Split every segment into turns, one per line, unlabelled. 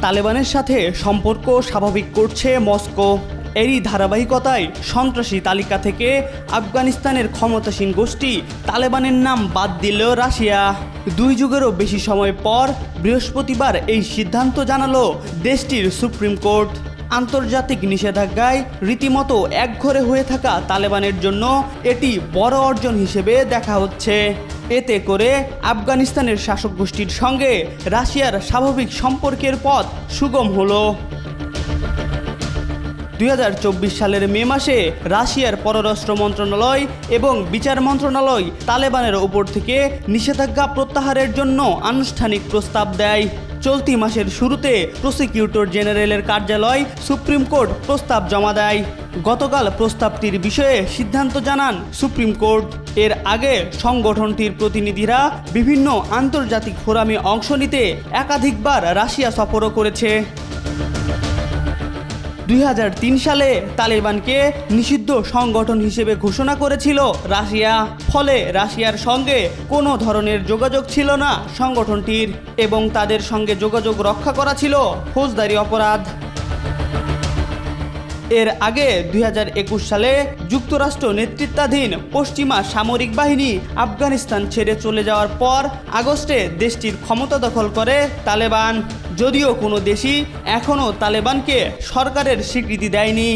তালেবানের সাথে সম্পর্ক স্বাভাবিক করছে মস্কো। এরই ধারাবাহিকতায় সন্ত্রাসী তালিকা থেকে আফগানিস্তানের ক্ষমতাসীন গোষ্ঠী তালেবানের নাম বাদ দিল রাশিয়া। 2 যুগেরও বেশি সময় পর বৃহস্পতিবার এই সিদ্ধান্ত জানালো দেশটির সুপ্রিম কোর্ট। আন্তর্জাতিক নিষেধাজ্ঞায় রীতিমতো একঘরে হয়ে থাকা তালেবানের জন্য এটি বড় অর্জন হিসেবে দেখা হচ্ছে। এতে করে আফগানিস্তানের শাসক গোষ্ঠীর সঙ্গে রাশিয়ার স্বাভাবিক সম্পর্কের পথ সুগম হলো। 2024 সালের মে মাসে রাশিয়ার পররাষ্ট্র মন্ত্রণালয় এবং বিচার মন্ত্রণালয় তালেবানের ওপর থেকে নিষেধাজ্ঞা প্রত্যাহারের জন্য আনুষ্ঠানিক প্রস্তাব দেয়। চলতি মাসের শুরুতে প্রসিকিউটর জেনারেলের কার্যালয় সুপ্রিম কোর্ট প্রস্তাব জমা দেয়। গতকাল প্রস্তাবটির বিষয়ে সিদ্ধান্ত জানান সুপ্রিম কোর্ট। এর আগে সংগঠনটির প্রতিনিধিরা বিভিন্ন আন্তর্জাতিক ফোরামে অংশ নিতে একাধিকবার রাশিয়া সফরও করেছে। 2003 সালে তালেবানকে নিষিদ্ধ সংগঠন হিসেবে ঘোষণা করেছিল রাশিয়া। ফলে রাশিয়ার সঙ্গে কোনো ধরনের যোগাযোগ ছিল না সংগঠনটির, এবং তাদের সঙ্গে যোগাযোগ রক্ষা করা ছিল ফৌজদারি অপরাধ। এর আগে 2021 সালে যুক্তরাষ্ট্র নেতৃত্বাধীন পশ্চিমা সামরিক বাহিনী আফগানিস্তান ছেড়ে চলে যাওয়ার পর আগস্টে দেশটির ক্ষমতা দখল করে তালেবান। যদিও কোনো দেশই এখনও তালেবানকে সরকারের স্বীকৃতি দেয়নি।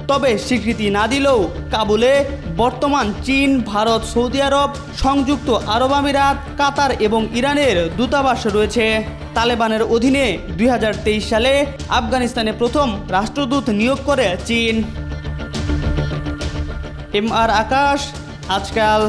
তবে স্বীকৃতি না দিলেও কাবুলে বর্তমান চীন, ভারত, সৌদি আরব, সংযুক্ত আরব আমিরাত, কাতার এবং ইরানের দূতাবাস রয়েছে। তালেবানের অধীনে 2023 সালে আফগানিস্তানে প্রথম রাষ্ট্রদূত নিয়োগ করে চীন। MR আকাশ, আজকাল।